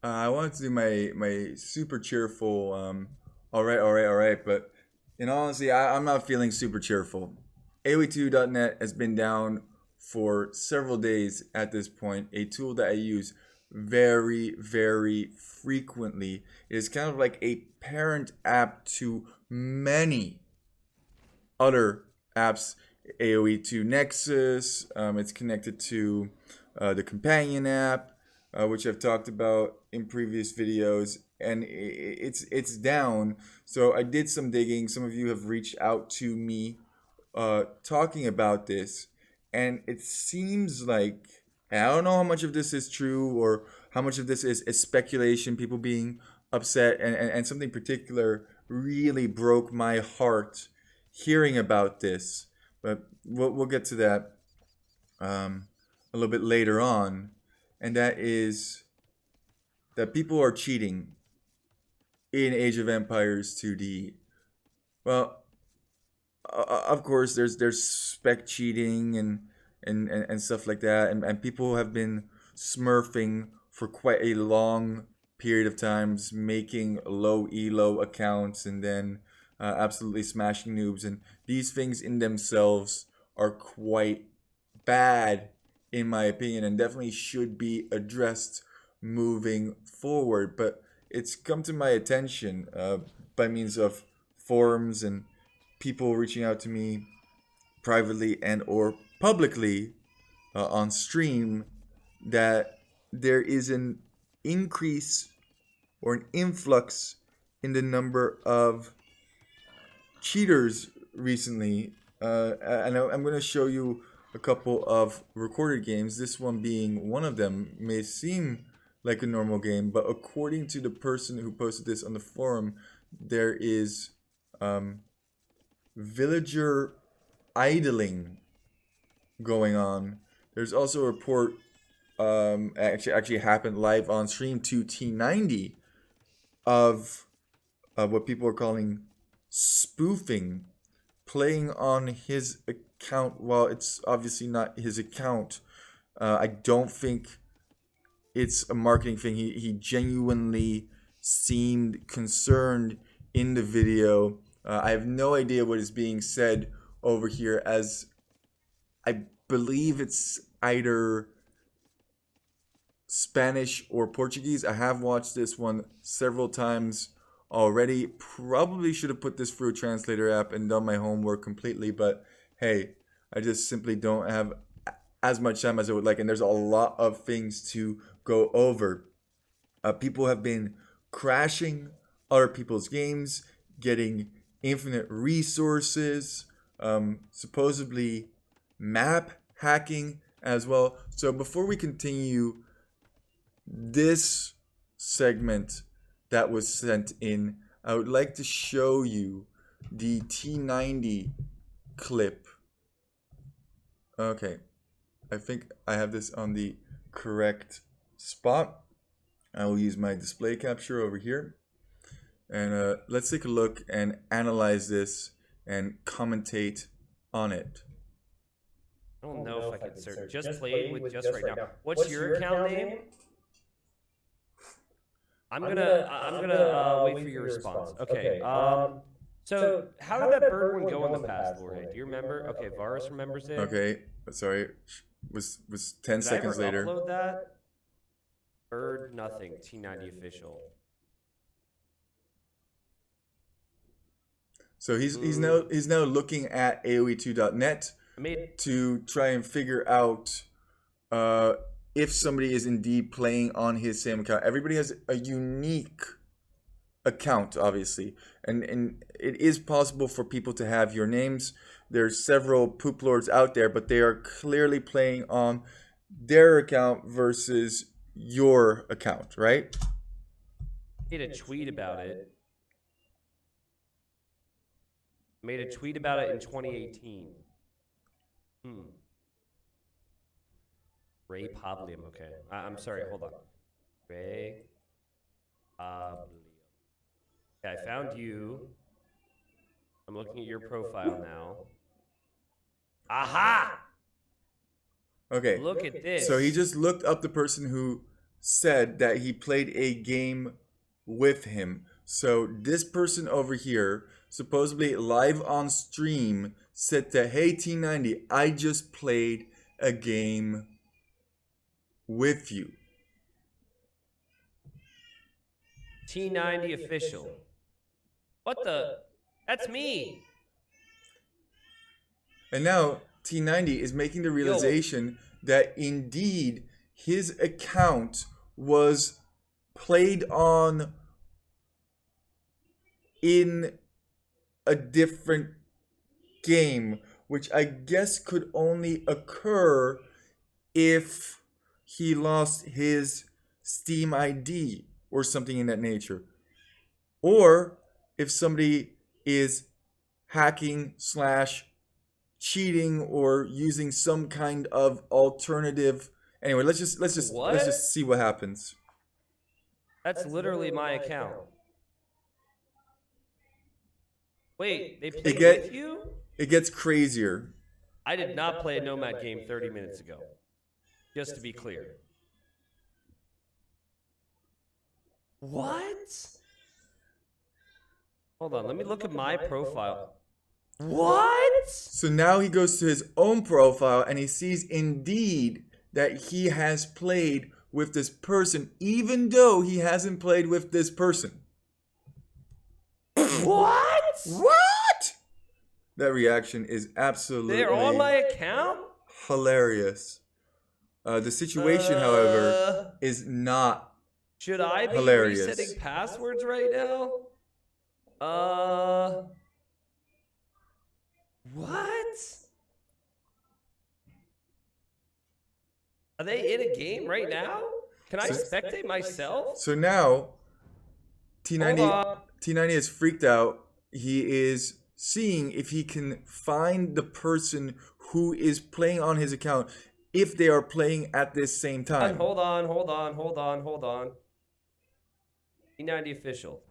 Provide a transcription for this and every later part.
I wanted to do my super cheerful, all right, but in all honesty, I'm not feeling super cheerful. AOE2.net has been down for several days at this point, a tool that I use very, very frequently. It is kind of like a parent app to many other apps. AOE2 Nexus, it's connected to the companion app, which I've talked about in previous videos, and it's down. So I did some digging. Some of you have reached out to me talking about this, and it seems like, and I don't know how much of this is true or how much of this is speculation, people being upset, and something particular really broke my heart hearing about this. But we'll get to that a little bit later on, and that is that people are cheating in Age of Empires 2D. Well, of course, there's spec cheating and stuff like that, and people have been smurfing for quite a long period of times, making low elo accounts and then absolutely smashing noobs, and these things in themselves are quite bad in my opinion, and definitely should be addressed moving forward. But it's come to my attention by means of forums and people reaching out to me privately and or publicly on stream that there is an increase or an influx in the number of cheaters recently. And I'm going to show you a couple of recorded games. This one being one of them may seem like a normal game, but according to the person who posted this on the forum, there is um, villager idling going on. There's also a report actually happened live on stream to T90 of what people are calling spoofing, playing on his account. Well, it's obviously not his account. I don't think it's a marketing thing. He genuinely seemed concerned in the video. I have no idea what is being said over here, as I believe it's either Spanish or Portuguese. I have watched this one several times already. Probably should have put this through a translator app and done my homework completely, but hey, I just simply don't have as much time as I would like, and there's a lot of things to go over. People have been crashing other people's games, getting infinite resources, supposedly map hacking as well. So before we continue this segment that was sent in, I would like to show you the T90 clip. Okay, I think I have this on the correct spot. I will use my display capture over here. And let's take a look and analyze this and commentate on it. I don't know if I could search. Just played with just right now. What's your account name? I'm gonna wait for your response. Okay. So how did that bird one go in the past, Jorge? Do you remember? Okay, Varus remembers it. Okay, sorry, was 10 Did I ever seconds later. upload that? Bird nothing. T90 official. So he's now looking at AOE2.net to try and figure out uh, if somebody is indeed playing on his same account. Everybody has a unique account, obviously, and it is possible for people to have your names. There's several poop lords out there, but they are clearly playing on their account versus your account, right? Made a tweet about it. Made a tweet about it in 2018. Ray Pavlium. Okay. I'm sorry. Hold on. Ray Pavlium. Okay, I found you. I'm looking at your profile now. Aha! Okay. Look at this. So he just looked up the person who said that he played a game with him. So this person over here, supposedly live on stream, said to Hey T90, I just played a game with you. T90 official. What the? That's me. And now T90 is making the realization that indeed his account was played on in a different game, which I guess could only occur if he lost his Steam ID or something in that nature. Or if somebody is hacking / cheating or using some kind of alternative. Anyway, let's just see what happens. That's literally my account. Wait, they played with you? It gets crazier. I did not play a Nomad game 30 minutes ago. Just to be clear. What? Hold on, let me look at my profile. What? So now he goes to his own profile and he sees indeed that he has played with this person, even though he hasn't played with this person. What? What? That reaction is absolutely They're on my account? hilarious. The situation, however, is not should I be hilarious. Resetting passwords right now? What? Are they in a game right now? Can I spectate myself? So now, T90 is freaked out. He is seeing if he can find the person who is playing on his account, if they are playing at this same time. Hold on. T90 official.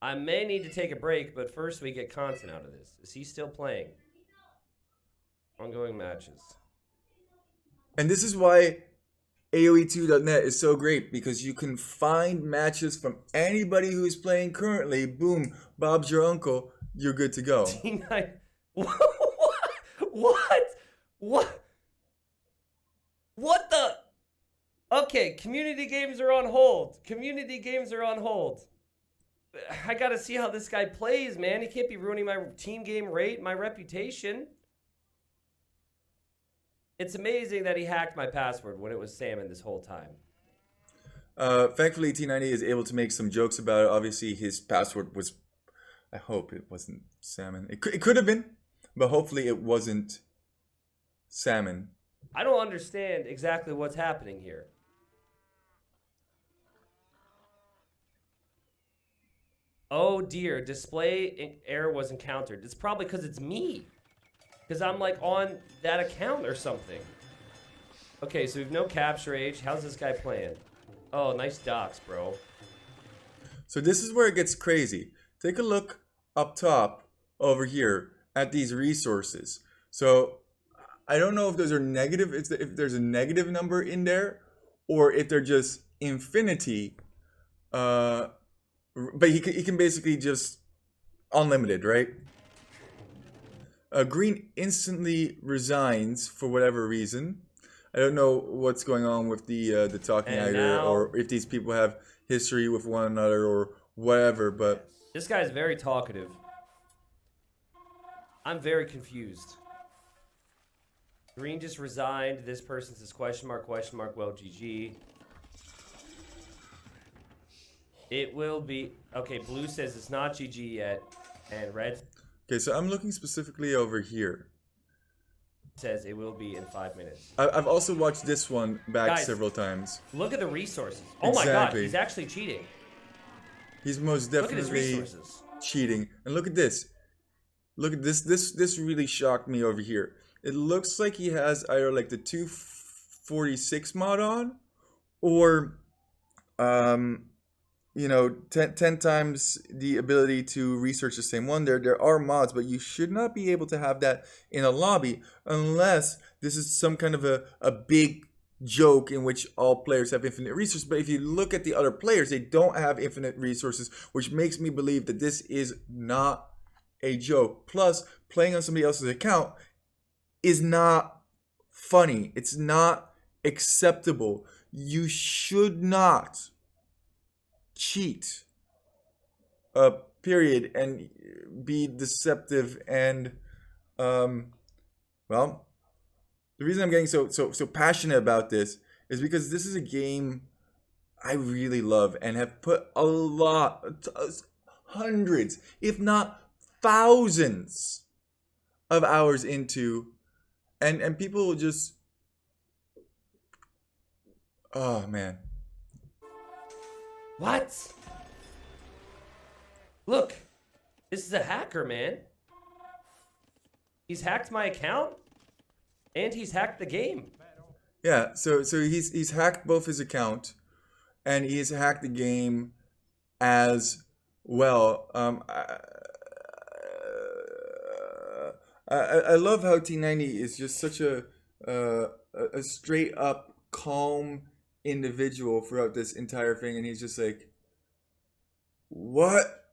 I may need to take a break, but first we get content out of this. Is he still playing? Ongoing matches. And this is why AOE2.net is so great, because you can find matches from anybody who's playing currently. Boom, Bob's your uncle. You're good to go. T9. What? What the? Okay, community games are on hold. I gotta see how this guy plays, man. He can't be ruining my team game rate, my reputation. It's amazing that he hacked my password when it was Salmon this whole time. Thankfully, T90 is able to make some jokes about it. Obviously, his password was... I hope it wasn't Salmon. It could have been, but hopefully it wasn't Salmon. I don't understand exactly what's happening here. Oh dear, display error was encountered. It's probably because it's me. Because I'm like on that account or something. Okay, so we've no capture age. How's this guy playing? Oh, nice docs, bro. So this is where it gets crazy. Take a look up top over here at these resources. So I don't know if those are negative, if there's a negative number in there, or if they're just infinity. But he can basically just unlimited, right? Green instantly resigns for whatever reason. I don't know what's going on with the talking hider, or if these people have history with one another or whatever, but... This guy's very talkative. I'm very confused. Green just resigned. This person says question mark, well, GG. It will be... Okay, blue says it's not GG yet, and red... Okay, so I'm looking specifically over here. Says it will be in 5 minutes. I've also watched this one back Guys, several times. Look at the resources. Oh my god, he's actually cheating. He's most definitely cheating. And look at this. Look at this. This really shocked me over here. It looks like he has either like the 246 mod on, or 10 times the ability to research the same one. There are mods, but you should not be able to have that in a lobby unless this is some kind of a big joke in which all players have infinite resources. But if you look at the other players, they don't have infinite resources, which makes me believe that this is not a joke. Plus, playing on somebody else's account is not funny. It's not acceptable. You should not cheat, period, and be deceptive. And well, the reason I'm getting so passionate about this is because this is a game I really love and have put a lot, hundreds, if not thousands of hours into, and people will just, oh man. What? Look, this is a hacker, man. He's hacked my account, and he's hacked the game. Yeah, so he's hacked both his account, and he's hacked the game as well. I love how T90 is just such a straight up calm individual throughout this entire thing, and he's just like, what?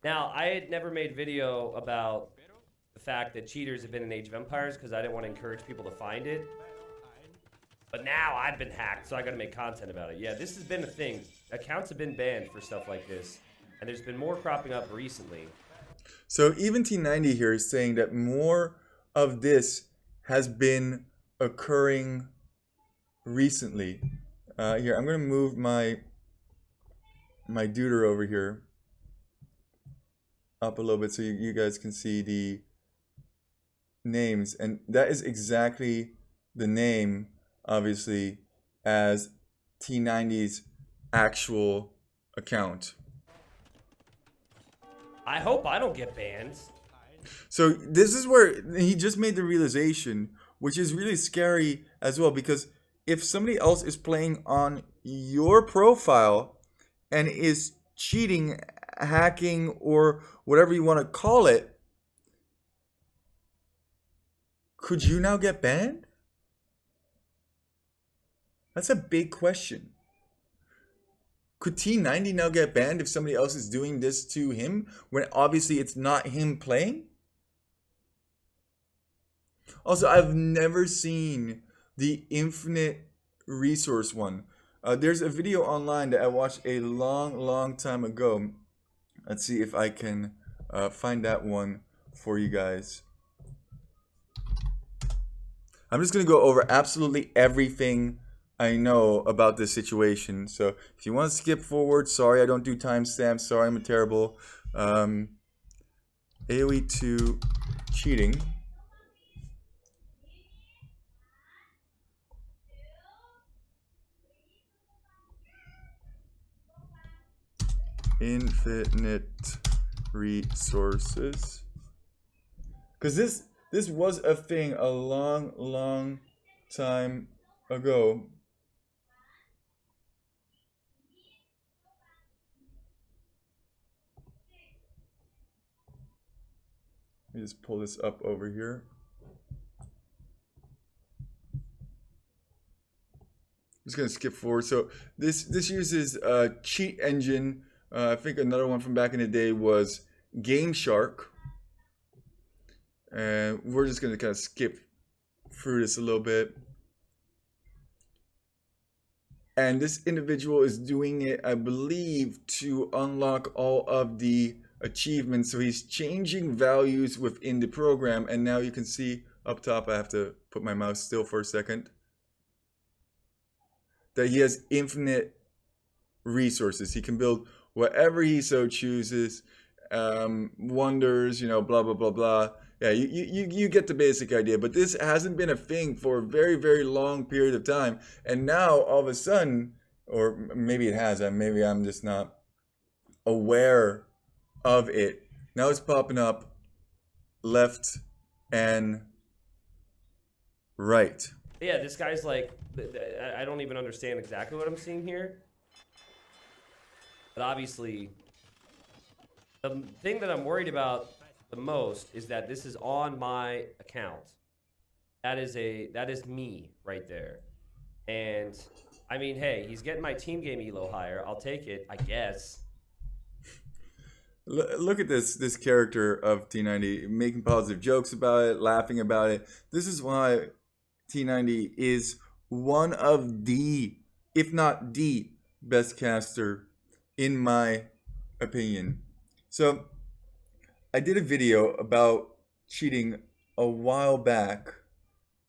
Now, I had never made video about the fact that cheaters have been in Age of Empires because I didn't want to encourage people to find it. But now I've been hacked, so I got to make content about it. Yeah, this has been a thing. Accounts have been banned for stuff like this, and there's been more cropping up recently. So even T90 here is saying that more of this has been occurring recently. Here, I'm going to move my duder over here up a little bit so you guys can see the names. And that is exactly the name, obviously, as T90's actual account. I hope I don't get banned. So this is where he just made the realization, which is really scary as well, because if somebody else is playing on your profile and is cheating, hacking, or whatever you want to call it, could you now get banned? That's a big question. Could T90 now get banned if somebody else is doing this to him when obviously it's not him playing? Also, I've never seen the infinite resource one. There's a video online that I watched a long time ago. Let's see if I can find that one for you guys. I'm just going to go over absolutely everything I know about this situation. So if you want to skip forward, sorry I don't do timestamps. Sorry, I'm a terrible. AOE2 cheating. Infinite resources. Because this was a thing a long time ago. Let me just pull this up over here. I'm just gonna skip forward. So this uses a cheat engine. I think another one from back in the day was Game Shark. And we're just gonna kind of skip through this a little bit. And this individual is doing it, I believe, to unlock all of the achievements. So he's changing values within the program. And now you can see up top, I have to put my mouse still for a second, that he has infinite resources. He can build whatever he so chooses, wonders, blah, blah, blah, blah. Yeah, you get the basic idea. But this hasn't been a thing for a very long period of time. And now, all of a sudden, or maybe it has, maybe I'm just not aware of it. Now it's popping up left and right. Yeah, this guy's like, I don't even understand exactly what I'm seeing here. But obviously, the thing that I'm worried about the most is that this is on my account. That is me right there. And I mean, hey, he's getting my team game elo higher. I'll take it, I guess. Look at this character of T90 making positive jokes about it, laughing about it. This is why T90 is one of the, if not the best caster in my opinion. So I did a video about cheating a while back.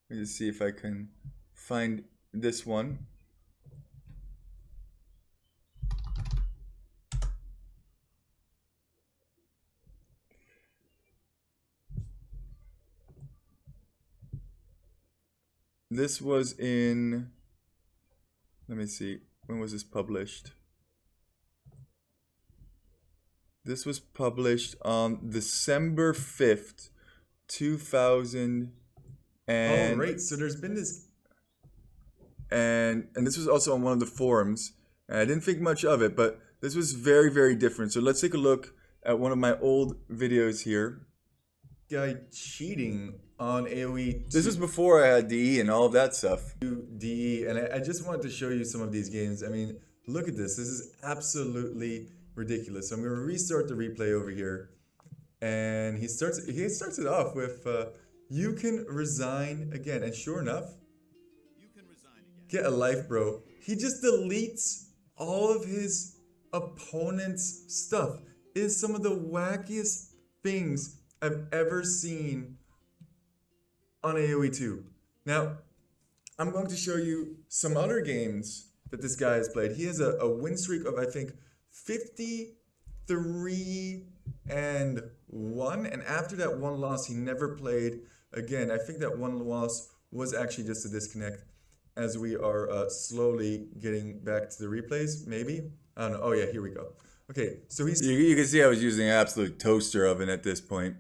Let me just see if I can find this one. This was in, let me see, when was this published? This was published on December 5th, 2000 and... Oh, right, so there's been this... And this was also on one of the forums. And I didn't think much of it, but this was very, very different. So let's take a look at one of my old videos here. Guy cheating on AOE2. This was before I had DE and all of that stuff. DE, and I just wanted to show you some of these games. I mean, look at this. This is absolutely ridiculous. So I'm going to restart the replay over here. And he starts it off with, you can resign again. And sure enough, get a life, bro. He just deletes all of his opponent's stuff. It is some of the wackiest things I've ever seen on AOE2. Now, I'm going to show you some other games that this guy has played. He has a win streak of, I think, 53-1. And after that one loss, he never played again. I think that one loss was actually just a disconnect, as we are slowly getting back to the replays, maybe? I don't know. Oh, yeah, here we go. Okay, so he's... You can see I was using an absolute toaster oven at this point.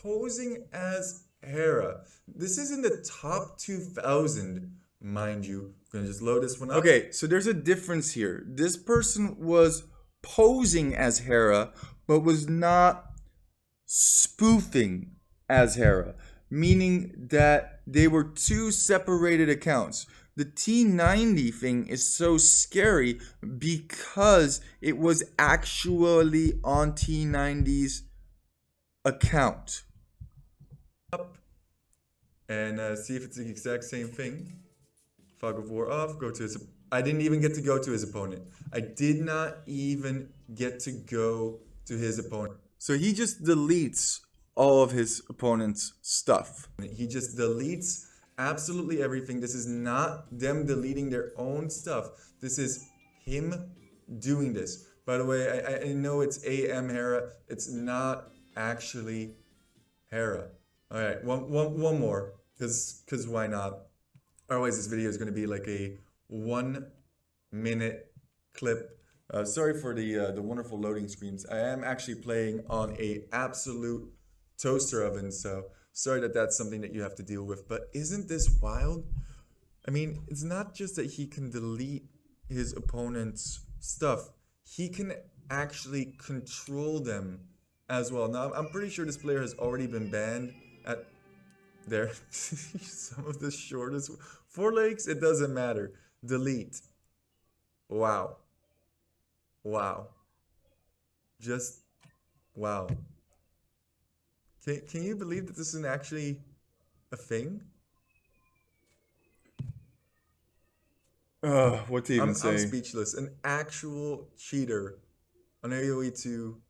posing as Hera. This is in the top 2,000, mind you. I'm going to just load this one up. Okay, so there's a difference here. This person was posing as Hera, but was not spoofing as Hera, meaning that they were two separated accounts. The T90 thing is so scary because it was actually on T90's account. Up and see if it's the exact same thing. Fog of War off, go to his... I didn't even get to go to his opponent. I did not even get to go to his opponent. So he just deletes all of his opponent's stuff. He just deletes absolutely everything. This is not them deleting their own stuff. This is him doing this. By the way, I know it's AM Hera. It's not actually Hera. All right, one more, because why not? Otherwise, this video is going to be like a 1-minute clip. Sorry for the wonderful loading screens. I am actually playing on a absolute toaster oven, so sorry that that's something that you have to deal with. But isn't this wild? I mean, it's not just that he can delete his opponent's stuff. He can actually control them as well. Now, I'm pretty sure this player has already been banned at there. Some of the shortest 4 legs, it doesn't matter. Delete. Wow. Wow. Just wow. Can you believe that this is actually a thing? What to even say? I'm speechless. An actual cheater on AOE2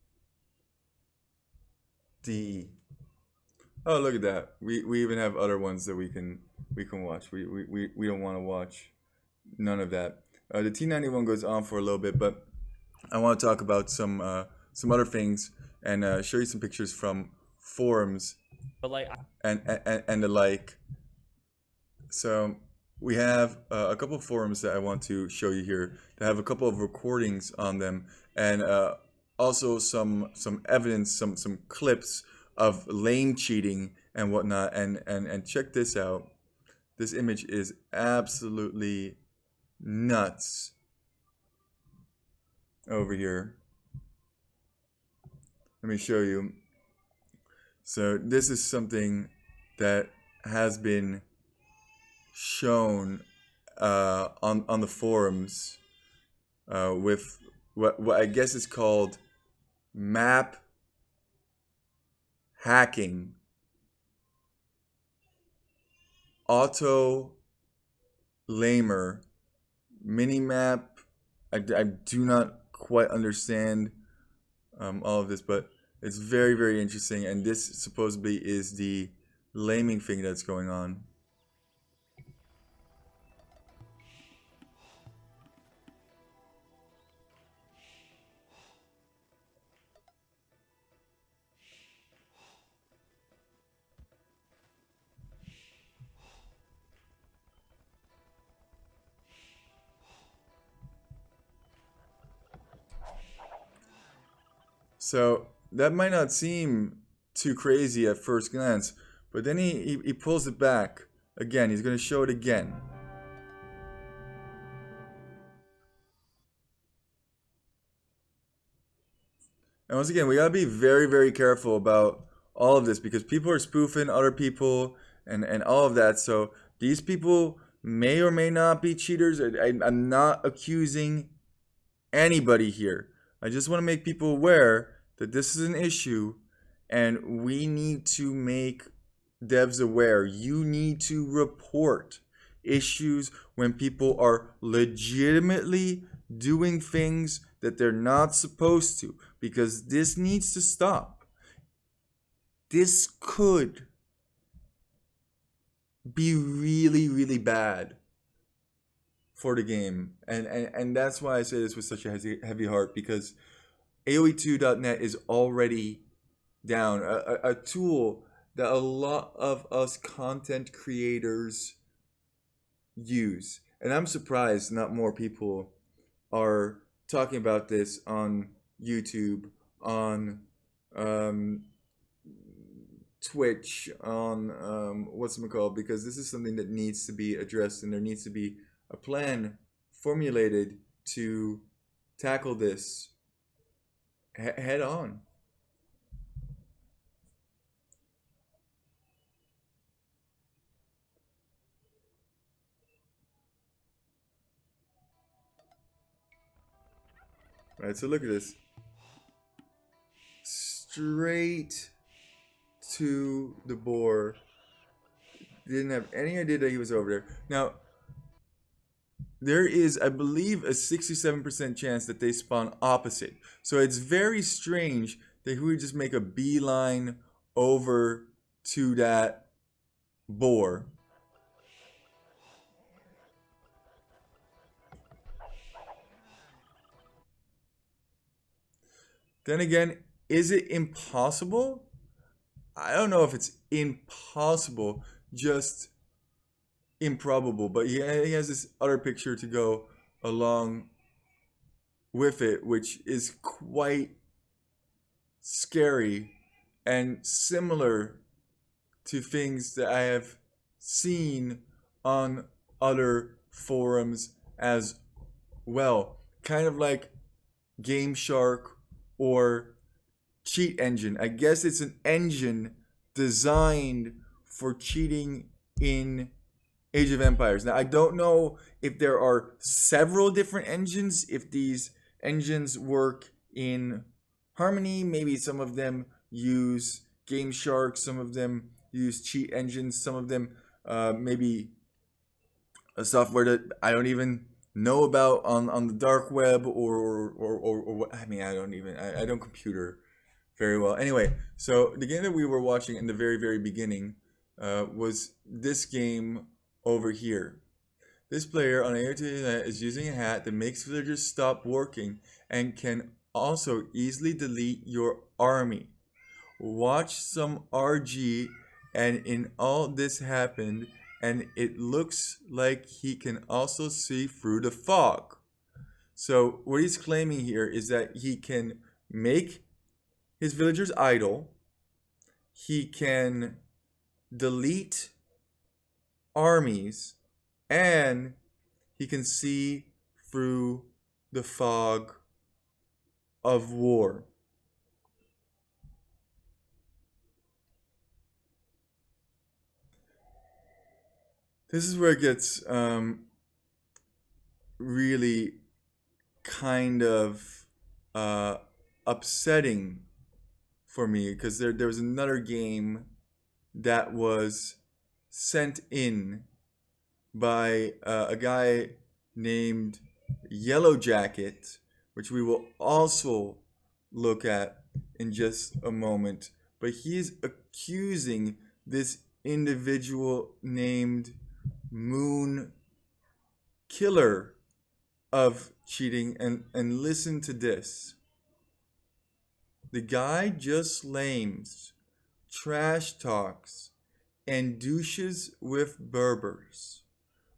DE. Oh, look at that. We even have other ones that we can watch. We don't want to watch none of that. The T91 goes on for a little bit, but I want to talk about some other things and show you some pictures from forums But like, and the like. So we have a couple of forums that I want to show you here that have a couple of recordings on them, and also some evidence, some clips of lane cheating and whatnot. And check this out. This image is absolutely nuts. over here. Let me show you. So this is something that has been shown on the forums with what I guess is called map hacking, auto lamer, minimap. I do not quite understand all of this, but it's very, very interesting. And this supposedly is the laming thing that's going on. So that might not seem too crazy at first glance, but then he pulls it back again. He's going to show it again. And once again, we got to be very, very careful about all of this because people are spoofing other people and all of that. So these people may or may not be cheaters. I'm not accusing anybody here. I just want to make people aware that this is an issue and we need to make devs aware. You need to report issues when people are legitimately doing things that they're not supposed to, because this needs to stop. This could be really, really bad for the game. And that's why I say this with such a heavy heart, because AOE2.net is already down. A tool that a lot of us content creators use. And I'm surprised not more people are talking about this on YouTube, on Twitch, on what's it called, because this is something that needs to be addressed, and there needs to be a plan formulated to tackle this head on. All right, so look at this. Straight to the boar. Didn't have any idea that he was over there. Now, there is, I believe, a 67% chance that they spawn opposite. So it's very strange that he would just make a beeline over to that boar. Then again, is it impossible? I don't know if it's impossible, just improbable. But he has this other picture to go along with it, which is quite scary and similar to things that I have seen on other forums as well. Kind of like Game Shark or Cheat Engine. I guess it's an engine designed for cheating in Age of Empires. Now, I don't know if there are several different engines, if these engines work in harmony. Maybe some of them use Game Shark, some of them use cheat engines, some of them maybe a software that I don't even know about on the dark web or what. I mean, I don't computer very well. Anyway, so the game that we were watching in the very, very beginning was this game over here. This player on AOE2 is using a hat that makes villagers stop working and can also easily delete your army. Watch some RG, and in all this happened, and it looks like he can also see through the fog. So what he's claiming here is that he can make his villagers idle, he can delete armies, and he can see through the fog of war. This is where it gets really kind of upsetting for me, because there was another game that was sent in by a guy named Yellow Jacket, which we will also look at in just a moment. But he's accusing this individual named Moon Killer of cheating. And listen to this. The guy just lames, trash talks, and douches with Berbers.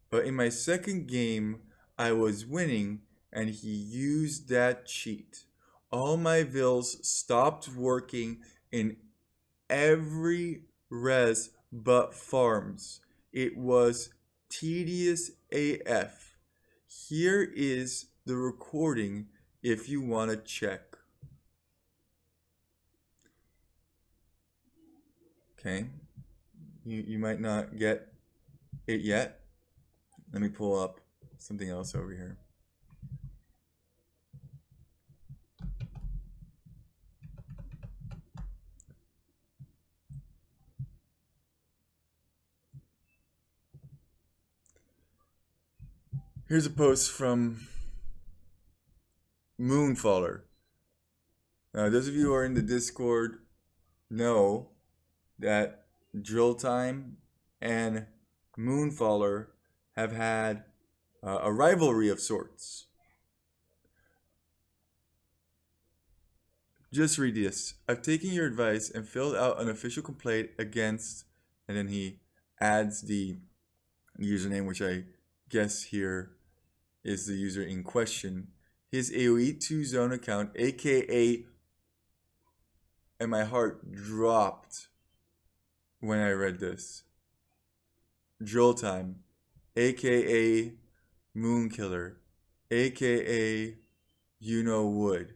But in my second game, I was winning, and he used that cheat. All my Vills stopped working in every res but farms. It was tedious AF. Here is the recording if you want to check. Okay, you might not get it yet. Let me pull up something else over here. Here's a post from Moonfaller. Now, those of you who are in the Discord know that Drill Time and Moonfaller have had a rivalry of sorts. Just read this. I've taken your advice and filled out an official complaint against, and then he adds the username, which I guess here is the user in question. His AOE2 zone account, aka, and my heart dropped when I read this. Drill Time, aka Moonkiller, aka You Know Wood.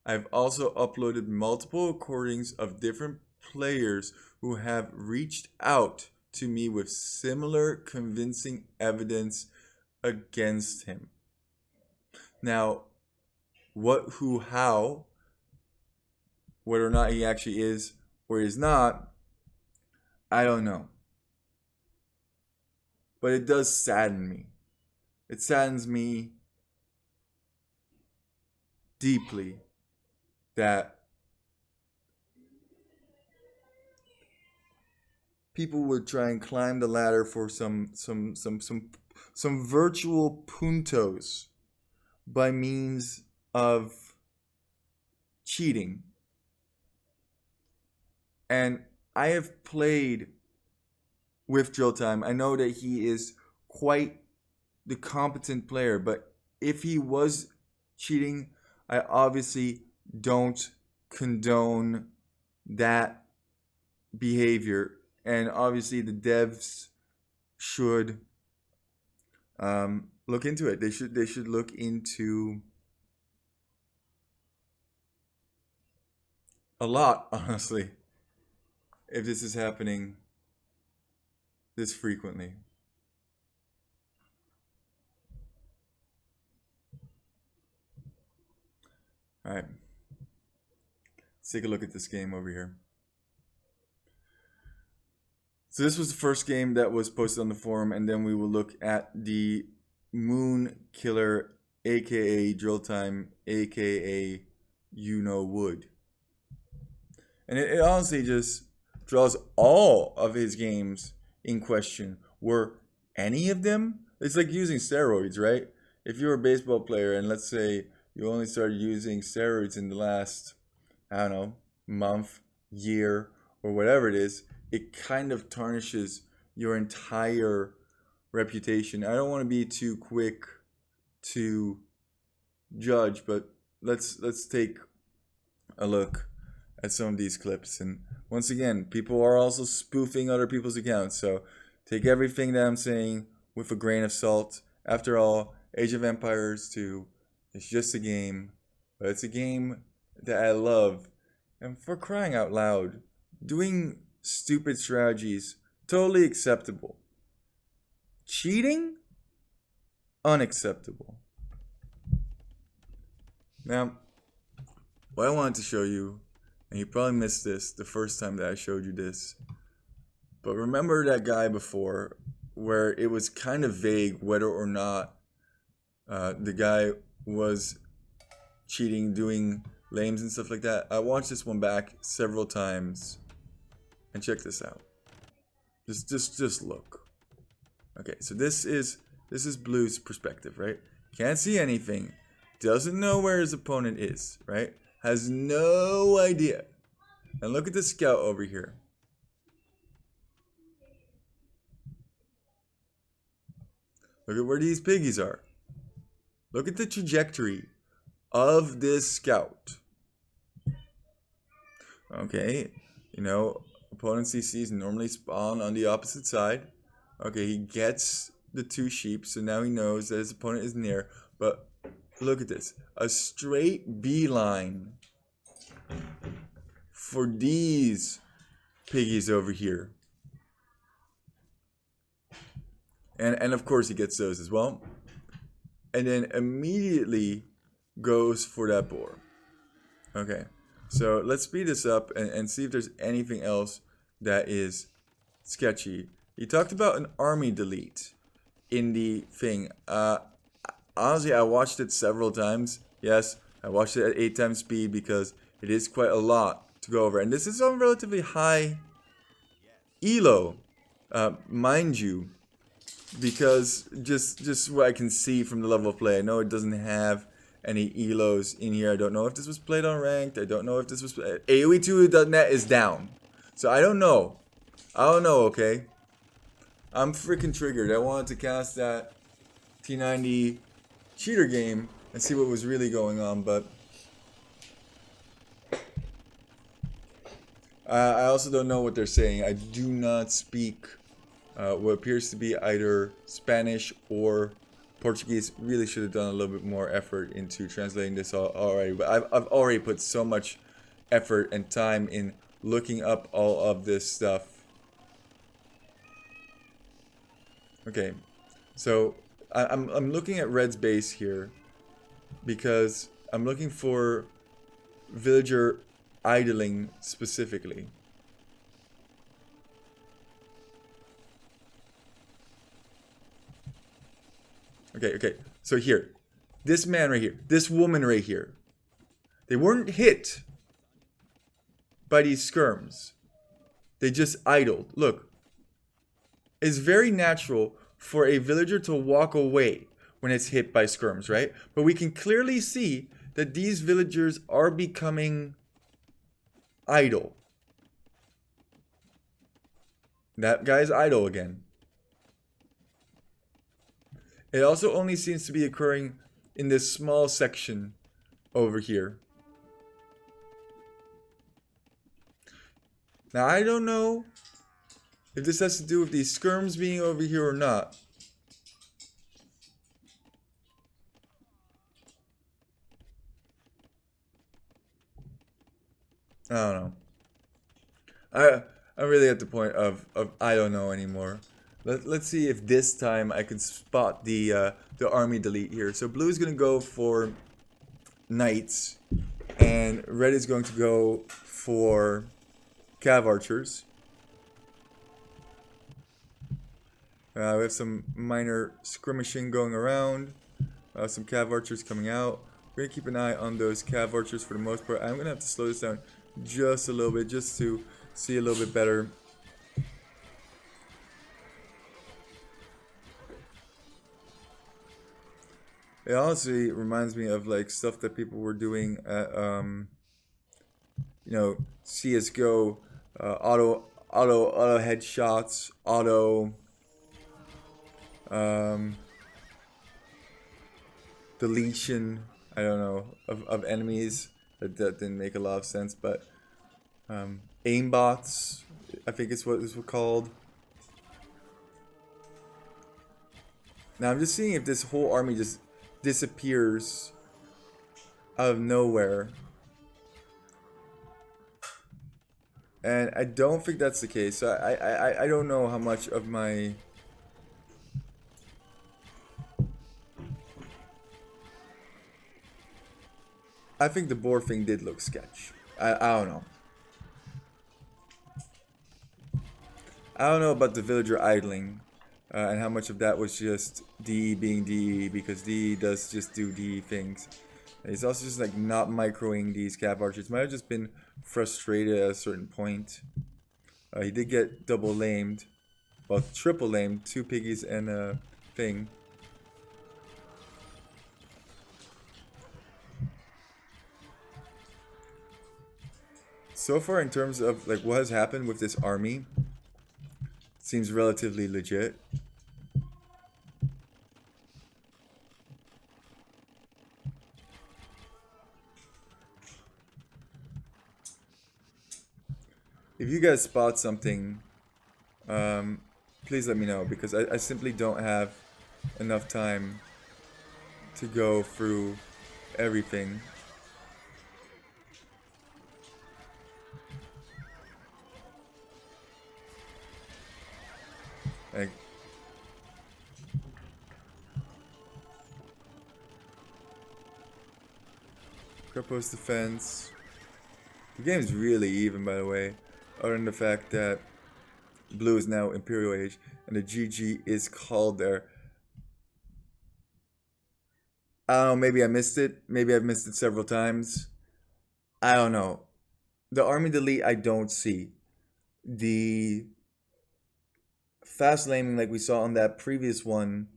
I've also uploaded multiple recordings of different players who have reached out to me with similar convincing evidence against him. Now, what, who, how, whether or not he actually is or is not, I don't know. But it does sadden me. It saddens me deeply that people would try and climb the ladder for some virtual puntos by means of cheating. And I have played with Drill Time. I know that he is quite the competent player, but if he was cheating, I obviously don't condone that behavior. And obviously the devs should look into it. They should look into a lot, honestly, if this is happening this frequently. All right, let's take a look at this game over here. So this was the first game that was posted on the forum, and then we will look at the Moon Killer, aka Drill Time, aka You Know Wood. And it honestly just draws all of his games in question. Were any of them? It's like using steroids, right? If you're a baseball player and let's say you only started using steroids in the last, I don't know, month, year, or whatever it is, it kind of tarnishes your entire reputation. I don't want to be too quick to judge, but let's take a look at some of these clips. And once again, people are also spoofing other people's accounts, so take everything that I'm saying with a grain of salt. After all, Age of Empires 2 is just a game. but it's a game that I love. And for crying out loud, doing stupid strategies, totally acceptable. Cheating? Unacceptable. Now, what I wanted to show you, and you probably missed this the first time that I showed you this, but remember that guy before where it was kind of vague whether or not the guy was cheating, doing lames and stuff like that. I watched this one back several times, and check this out. Just look. Okay, so this is Blue's perspective, right? Can't see anything, doesn't know where his opponent is, right? Has no idea. And look at the scout over here. Look at where these piggies are. Look at the trajectory of this scout. Okay, you know, opponent CCs normally spawn on the opposite side. Okay, he gets the 2 sheep, so now he knows that his opponent is near. But look at this. A straight beeline for these piggies over here. And of course he gets those as well. And then immediately goes for that boar. Okay, so let's speed this up and see if there's anything else that is sketchy. He talked about an army delete in the thing. Honestly, I watched it several times. Yes, I watched it at 8 times speed because it is quite a lot to go over. And this is on relatively high elo, mind you. Because just what I can see from the level of play, I know it doesn't have any elos in here. I don't know if this was played on ranked. I don't know if this was AOE2.net is down, so I don't know. Okay, I'm freaking triggered. I wanted to cast that T90 cheater game and see what was really going on, but I also don't know what they're saying. I do not speak what appears to be either Spanish or Portuguese. Really should have done a little bit more effort into translating this already. But I've already put so much effort and time in looking up all of this stuff. Okay, so I'm looking at Red's base here because I'm looking for villager idling specifically. Okay, so here, this man right here, this woman right here, they weren't hit by these skirms. They just idled. Look, it's very natural for a villager to walk away when it's hit by skirms, right? But we can clearly see that these villagers are becoming idle. That guy's idle again. It also only seems to be occurring in this small section over here. Now, I don't know if this has to do with these skirms being over here or not. I don't know. I'm really at the point of I don't know anymore. Let's see if this time I can spot the army delete here. So blue is going to go for knights, and red is going to go for cav archers. We have some minor skirmishing going around. Some cav archers coming out. We're going to keep an eye on those cav archers for the most part. I'm going to have to slow this down just a little bit just to see a little bit better. It honestly reminds me of like stuff that people were doing at CS:GO, auto headshots, auto deletion. I don't know of enemies. That didn't make a lot of sense, but aimbots, I think it's what this was called. Now I'm just seeing if this whole army just disappears out of nowhere. And I don't think that's the case. So I don't know how much of my... I think the boar thing did look sketch. I don't know. I don't know about the villager idling. And how much of that was just DE being DE, because DE does just do DE things. He's also just like not microing these cap archers. Might have just been frustrated at a certain point. He did get double lamed. Well, triple lamed. 2 piggies and a thing. So far, in terms of like what has happened with this army, seems relatively legit. If you guys spot something, please let me know, because I simply don't have enough time to go through everything. Like, post defense. The game's really even, by the way, other than the fact that blue is now Imperial Age and the GG is called there. I don't know, maybe I missed it. Maybe I've missed it several times. I don't know. The army delete I don't see. The fast laming like we saw on that previous one,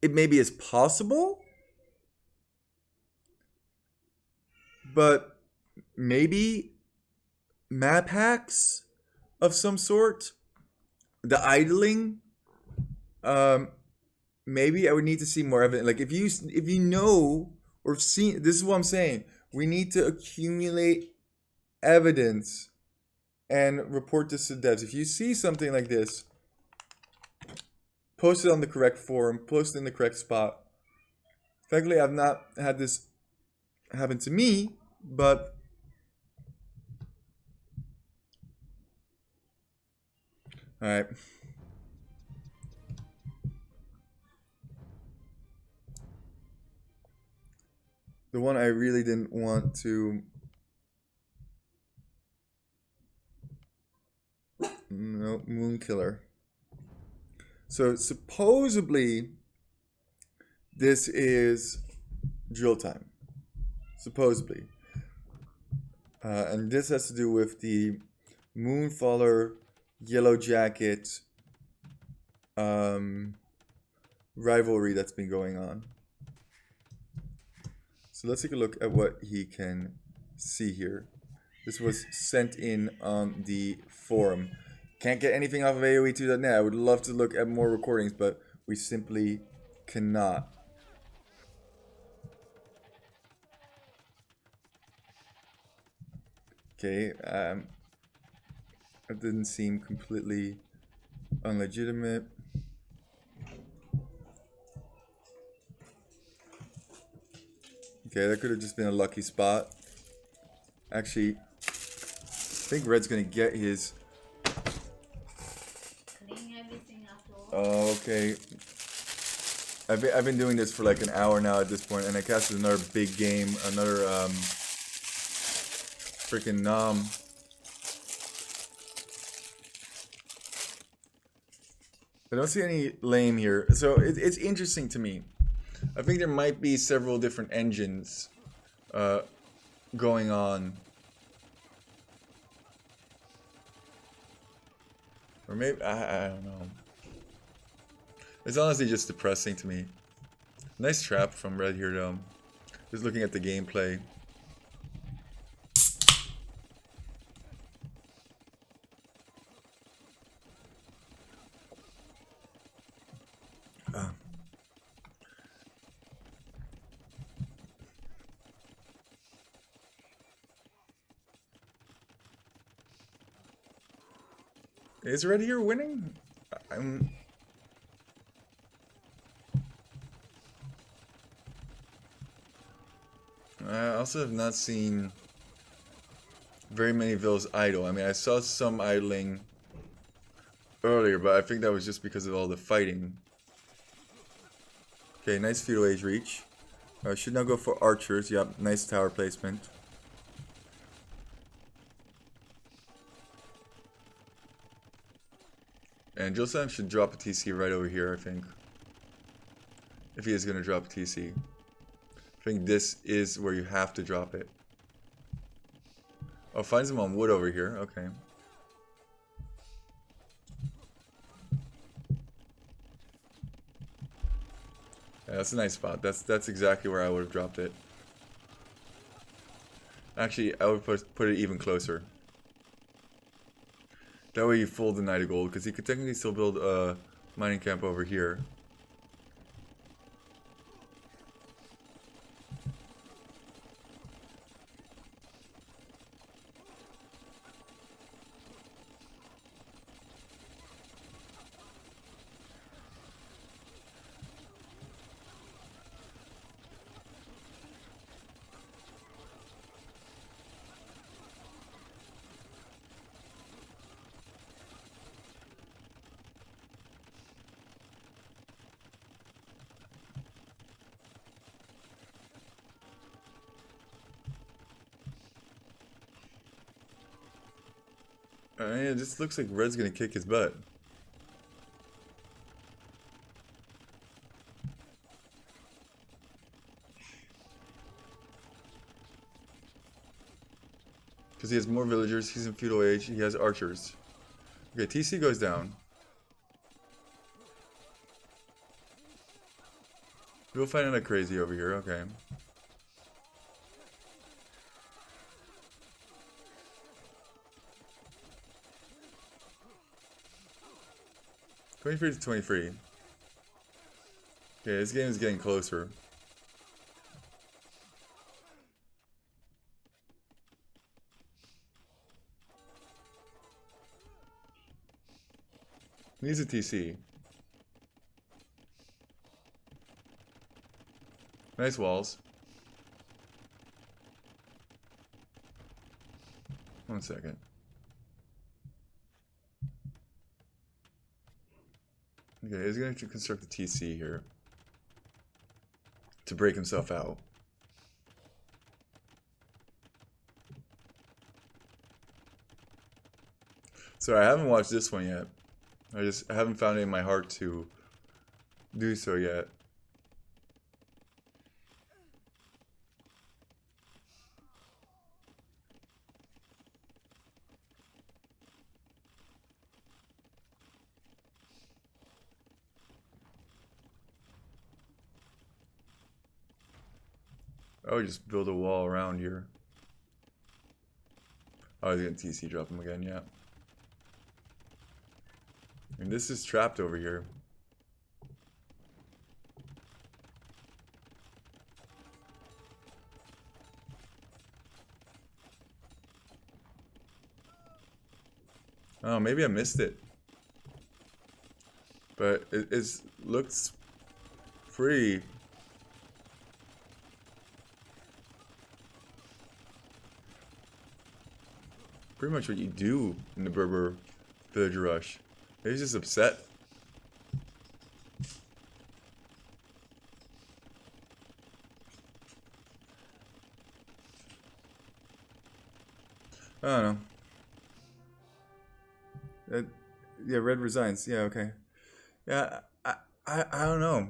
it maybe is possible, but maybe map hacks of some sort. The idling, maybe I would need to see more evidence. Like if you know or have seen, this is what I'm saying. We need to accumulate evidence and report this to devs. If you see something like this, post it on the correct forum, post it in the correct spot. Thankfully, I've not had this happen to me, but all right. The one I really didn't want to... No, Moonkiller. So supposedly, this is drill time. Supposedly. And this has to do with the Moonfaller Yellow Jacket rivalry that's been going on. So let's take a look at what he can see here. This was sent in on the forum. Can't get anything off of AOE2.net. I would love to look at more recordings, but we simply cannot. Okay, that didn't seem completely unlegitimate. Okay, that could have just been a lucky spot. Actually, I think Red's gonna get his... Oh, okay. I've been doing this for like an hour now at this point, and I casted another big game, another freaking nom. I don't see any lame here, so it's interesting to me. I think there might be several different engines going on. Or maybe, I don't know. It's honestly just depressing to me. Nice trap from Red here though. Just looking at the gameplay. Is Red here winning? I also have not seen very many villas idle. I mean, I saw some idling earlier, but I think that was just because of all the fighting. Okay, nice feudal age reach. Should now go for archers. Yep, nice tower placement. And Joseph should drop a TC right over here, I think. If he is going to drop a TC. I think this is where you have to drop it. Oh, finds him on wood over here. Okay. Yeah, that's a nice spot. That's exactly where I would have dropped it. Actually, I would put it even closer. That way you fold the Knight of Gold, because he could technically still build a mining camp over here. Yeah, it just looks like Red's gonna kick his butt. Because he has more villagers, he's in feudal age, he has archers. Okay, TC goes down. We'll find out crazy over here, okay. (23 to 23). Okay, this game is getting closer. Needs a TC. Nice walls. 1 second. Okay, he's going to construct a TC here to break himself out. Sorry, I haven't watched this one yet. I haven't found it in my heart to do so yet. Oh, just build a wall around here. Oh, he's gonna TC drop him again, yeah. And this is trapped over here. Oh, maybe I missed it. But it looks pretty. Pretty much what you do in the Berber villager rush. He's just upset. I don't know. Yeah, Red resigns. Yeah, okay. Yeah, I don't know.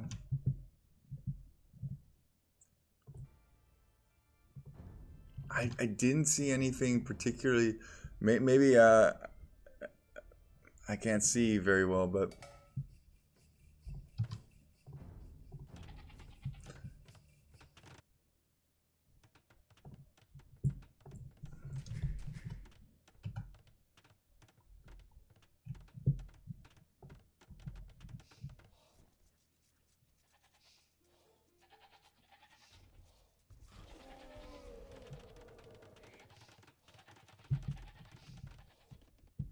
I didn't see anything particularly. Maybe I can't see very well, but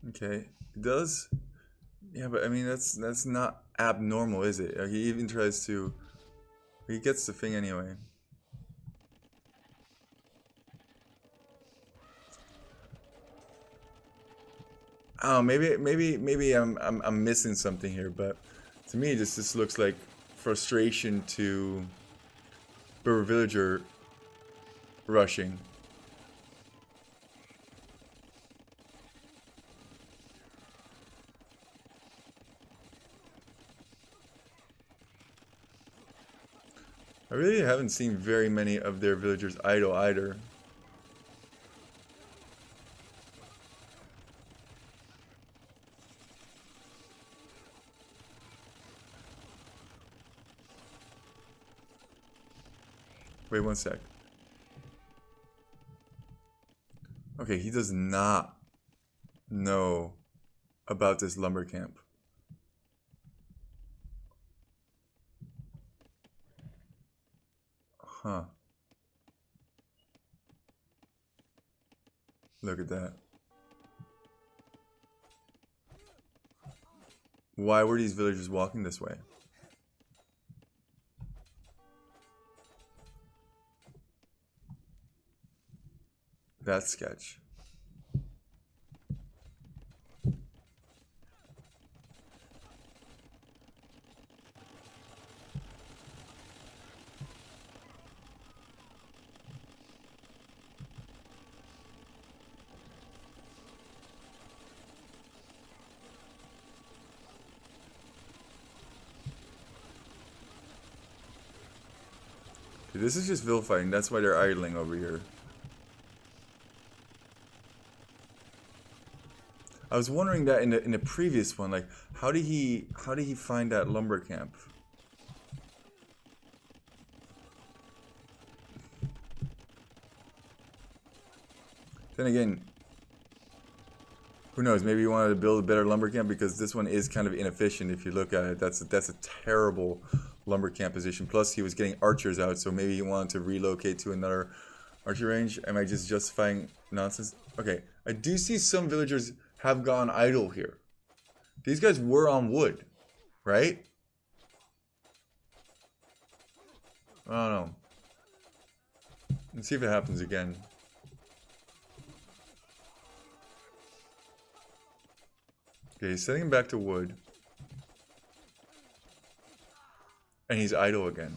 okay, it does. Yeah, but I mean that's not abnormal, is it? He even tries to. He gets the thing anyway. Oh, maybe I'm missing something here, but to me this looks like frustration to Berber villager rushing. I really haven't seen very many of their villagers idle either. Wait one sec. Okay, he does not know about this lumber camp. Huh. Look at that. Why were these villagers walking this way? That's sketch. Okay, this is just Vill fighting. That's why they're idling over here. I was wondering that in the previous one, like how did he find that lumber camp? Then again, who knows? Maybe he wanted to build a better lumber camp because this one is kind of inefficient if you look at it. That's a terrible lumber camp position. Plus, he was getting archers out, so maybe he wanted to relocate to another archer range. Am I just justifying nonsense? Okay, I do see some villagers have gone idle here. These guys were on wood, right? I don't know. Let's see if it happens again. Okay, he's setting him back to wood. And he's idle again.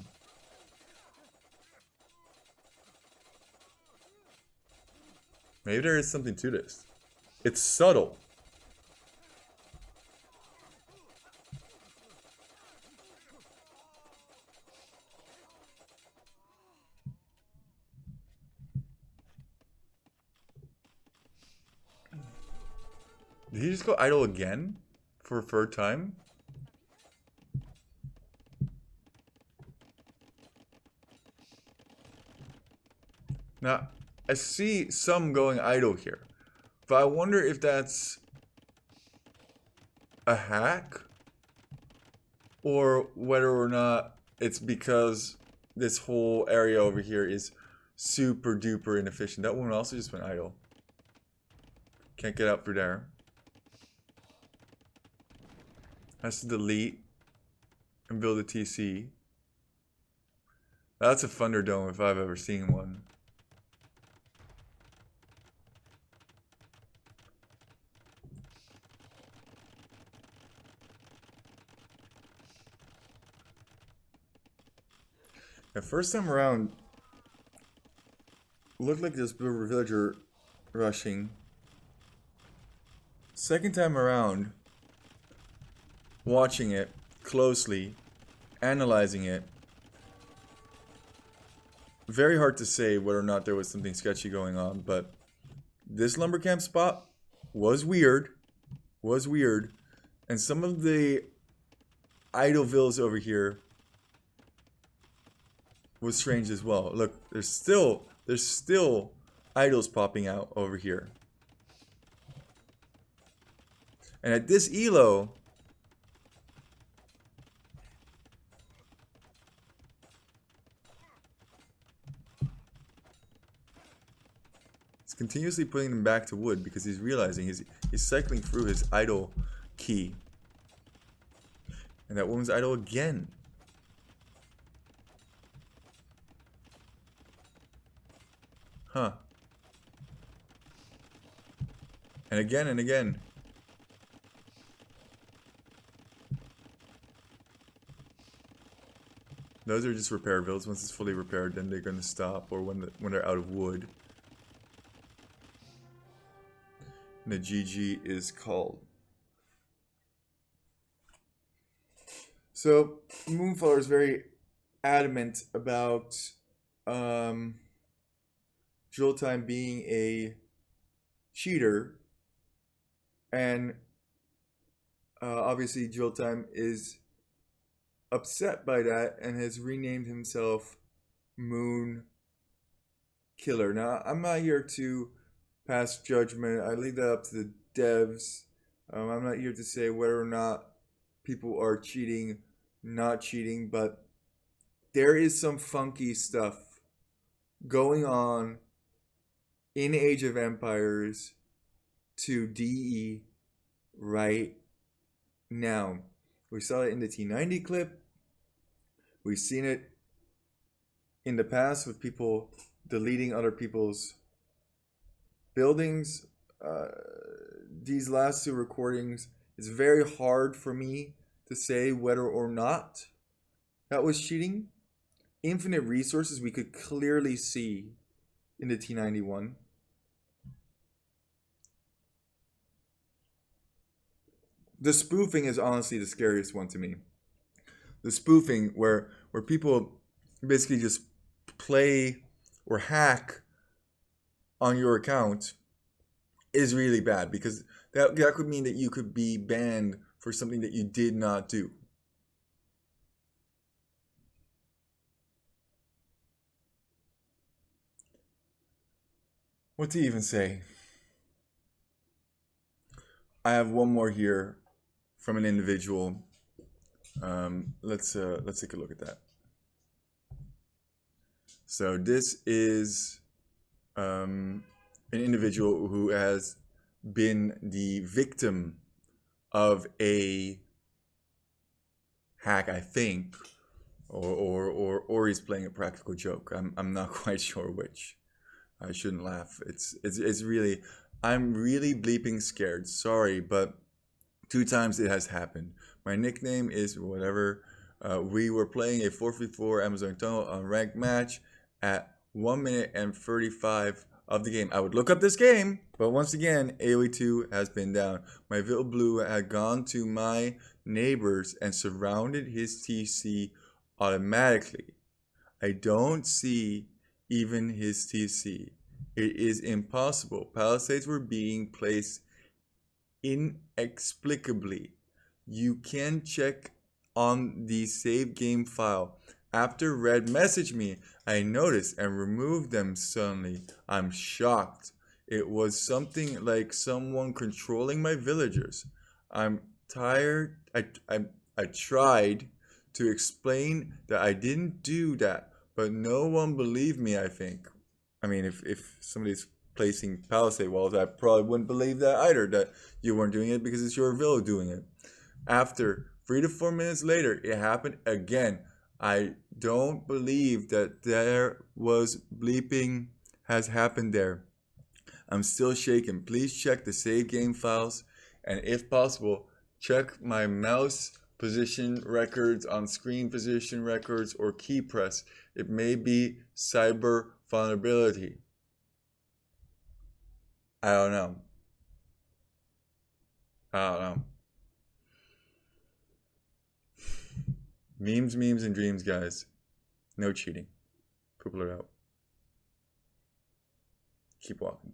Maybe there is something to this. It's subtle. Did he just go idle again? For a third time? Now, I see some going idle here. But I wonder if that's a hack? Or whether or not it's because this whole area over here is super duper inefficient. That one also just went idle. Can't get up through there. Has to delete and build a TC. That's a Thunderdome if I've ever seen one. The first time around, looked like this villager rushing. Second time around, watching it closely, analyzing it, very hard to say whether or not there was something sketchy going on, but this lumber camp spot was weird, and some of the idle villas over here was strange as well. Look, there's still idols popping out over here. And at this elo, he's continuously putting them back to wood because he's realizing he's cycling through his idle key. And that woman's idle again. Huh. And again and again. Those are just repair builds. Once it's fully repaired, then they're gonna stop, or when they're out of wood. And the GG is called. So Moonfaller is very adamant about Drill Time being a cheater, and obviously Drill Time is upset by that and has renamed himself Moon Killer. Now, I'm not here to pass judgment. I leave that up to the devs. I'm not here to say whether or not people are cheating, not cheating, but there is some funky stuff going on in Age of Empires to DE right now. We saw it in the T90 clip. We've seen it in the past with people deleting other people's buildings. These last two recordings, it's very hard for me to say whether or not that was cheating. Infinite resources we could clearly see in the T91. The spoofing is honestly the scariest one to me. The spoofing where people basically just play or hack on your account is really bad, because that could mean that you could be banned for something that you did not do. What to even say? I have one more here from an individual. Let's take a look at that. So this is an individual who has been the victim of a hack, I think, or he's playing a practical joke. I'm not quite sure which. I shouldn't laugh. It's really, I'm really bleeping scared. Sorry, but 2 times it has happened. My nickname is whatever. We were playing a 4v4 Amazon Tunnel on ranked match at 1 minute and 35 of the game. I would look up this game, but once again, AOE2 has been down. My Vill Blue had gone to my neighbors and surrounded his TC automatically. I don't see even his TC. It is impossible. Palisades were being placed inexplicably. You can check on the save game file. After Red messaged me, I noticed and removed them suddenly. I'm shocked. It was something like someone controlling my villagers. I'm tired. I tried to explain that I didn't do that, but no one believed me, I think. I mean, if somebody's placing palisade walls, I probably wouldn't believe that either, that you weren't doing it because it's your Vill doing it. After 3 to 4 minutes later, it happened again. I don't believe that there was bleeping has happened there. I'm still shaken. Please check the save game files, and if possible, check my mouse position records, on screen position records, or key press. It may be cyber vulnerability. I don't know. Memes, and dreams, guys. No cheating. People are out. Keep walking.